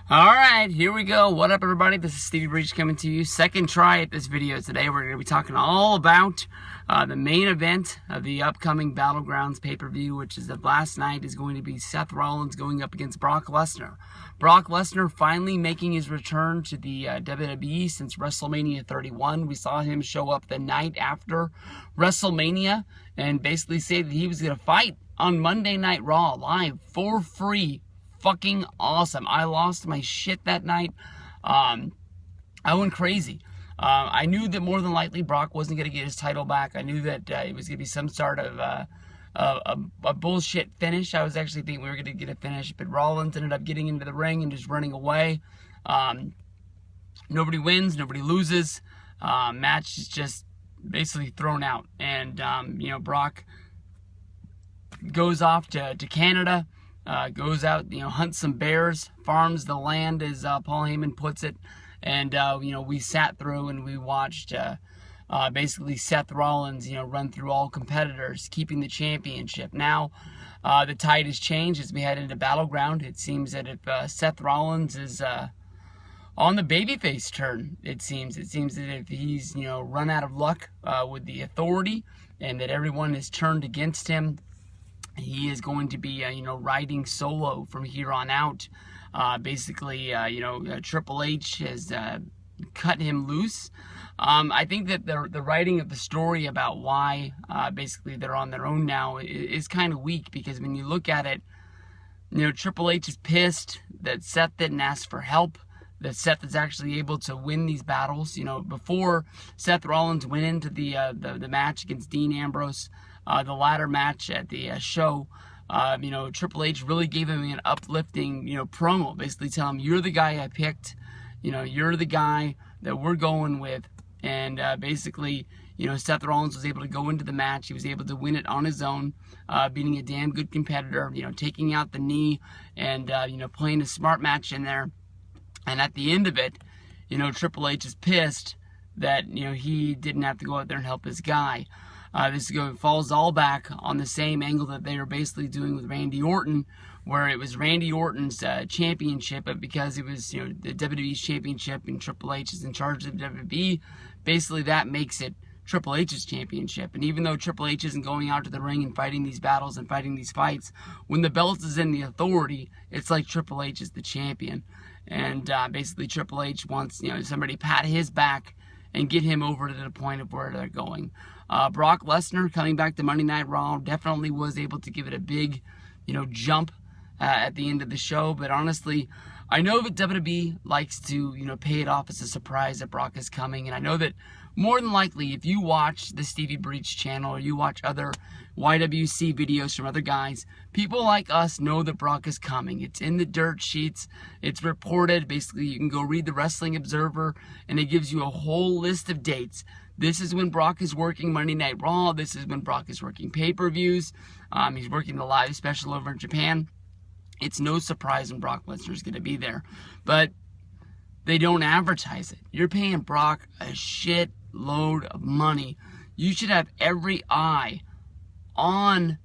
Alright, here we go. What up, everybody? This is Stevie Breach coming to you. Second try at this video today. We're going to be talking all about the main event of the upcoming Battlegrounds pay-per-view, which is that last night is going to be Seth Rollins going up against Brock Lesnar. Brock Lesnar finally making his return to the WWE since WrestleMania 31. We saw him show up the night after WrestleMania and basically say that he was going to fight on Monday Night Raw live for free. Fucking awesome. I lost my shit that night. I went crazy. I knew that more than likely Brock wasn't going to get his title back. I knew that it was going to be some sort of a bullshit finish. I was actually thinking we were going to get a finish, but Rollins ended up getting into the ring and just running away. Nobody wins, nobody loses. Match is just basically thrown out. And, Brock goes off to Canada. Goes out, hunts some bears, farms the land, as Paul Heyman puts it. And, we sat through and we watched basically Seth Rollins, run through all competitors, keeping the championship. Now, the tide has changed as we head into Battleground. It seems that if Seth Rollins is on the babyface turn, it seems that if he's, run out of luck with the authority and that everyone has turned against him, he is going to be, riding solo from here on out. Triple H has cut him loose. I think that the writing of the story about why basically they're on their own now is kind of weak, because when you look at it, Triple H is pissed that Seth didn't ask for help, that Seth is actually able to win these battles. Before Seth Rollins went into the match against Dean Ambrose, the ladder match at the show, Triple H really gave him an uplifting, promo, basically telling him, you're the guy I picked, you're the guy that we're going with. And basically, Seth Rollins was able to go into the match. He was able to win it on his own, beating a damn good competitor, taking out the knee and, playing a smart match in there. And at the end of it, Triple H is pissed that, he didn't have to go out there and help his guy. This falls all back on the same angle that they were basically doing with Randy Orton, where it was Randy Orton's championship, but because it was, the WWE's championship and Triple H is in charge of WWE, basically that makes it Triple H's championship. And even though Triple H isn't going out to the ring and fighting these battles and fighting these fights, when the belt is in the authority, it's like Triple H is the champion. And basically Triple H wants, somebody to pat his back and get him over to the point of where they're going. Brock Lesnar coming back to Monday Night Raw definitely was able to give it a big, jump at the end of the show. But honestly, I know that WWE likes to, pay it off as a surprise that Brock is coming. And I know that more than likely, if you watch the Stevie Breach channel or you watch other YWC videos from other guys, people like us know that Brock is coming. It's in the dirt sheets. It's reported. Basically, you can go read the Wrestling Observer, and it gives you a whole list of dates. This is when Brock is working Monday Night Raw. This is when Brock is working pay-per-views. He's working the live special over in Japan. It's no surprise when Brock Lesnar is going to be there. But they don't advertise it. You're paying Brock a shit load of money. You should have every eye on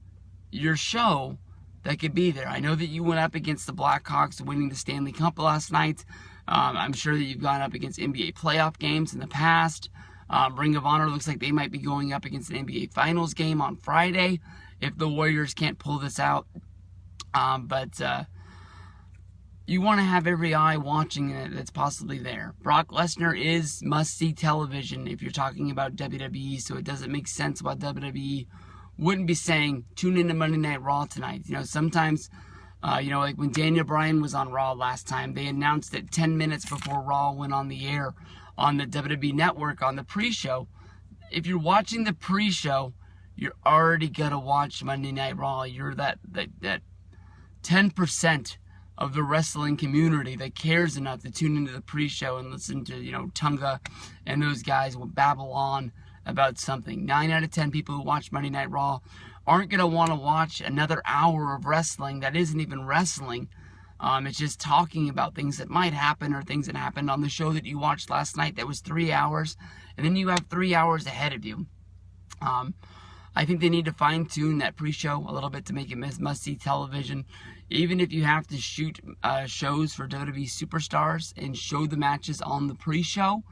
your show that could be there. I know that you went up against the Blackhawks winning the Stanley Cup last night. I'm sure that you've gone up against NBA playoff games in the past. Ring of Honor looks like they might be going up against an NBA Finals game on Friday if the Warriors can't pull this out. But you want to have every eye watching it that's possibly there. Brock Lesnar is must-see television if you're talking about WWE, so it doesn't make sense why WWE wouldn't be saying, tune into Monday Night Raw tonight. Sometimes, like when Daniel Bryan was on Raw last time, they announced it 10 minutes before Raw went on the air on the WWE Network on the pre-show. If you're watching the pre-show, you're already going to watch Monday Night Raw. You're that 10% of the wrestling community that cares enough to tune into the pre-show and listen to, Tunga and those guys will babble on about something. 9 out of 10 people who watch Monday Night Raw aren't going to want to watch another hour of wrestling that isn't even wrestling. It's just talking about things that might happen or things that happened on the show that you watched last night that was 3 hours, and then you have 3 hours ahead of you. I think they need to fine-tune that pre-show a little bit to make it must-see television. even if you have to shoot shows for WWE Superstars and show the matches on the pre-show,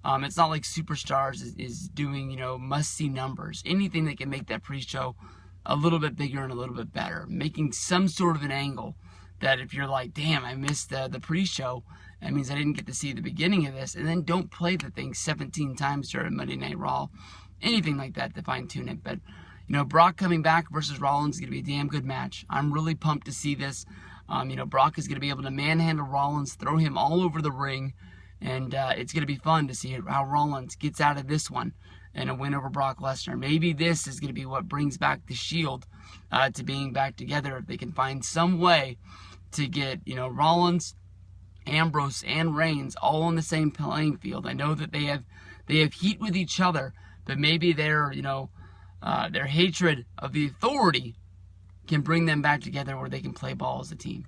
it's not like Superstars is doing, you know, must-see numbers. Anything that can make that pre-show a little bit bigger and a little bit better. Making some sort of an angle that if you're like, damn, I missed the pre-show, that means I didn't get to see the beginning of this. And then don't play the thing 17 times during Monday Night Raw. Anything like that to fine-tune it. But, you know, Brock coming back versus Rollins is going to be a damn good match. I'm really pumped to see this. You know, Brock is going to be able to manhandle Rollins, throw him all over the ring. And it's going to be fun to see how Rollins gets out of this one and a win over Brock Lesnar. Maybe this is going to be what brings back the Shield to being back together. If they can find some way to get, you know, Rollins, Ambrose, and Reigns all on the same playing field. I know that they have heat with each other, but maybe their, you know, their hatred of the authority can bring them back together where they can play ball as a team.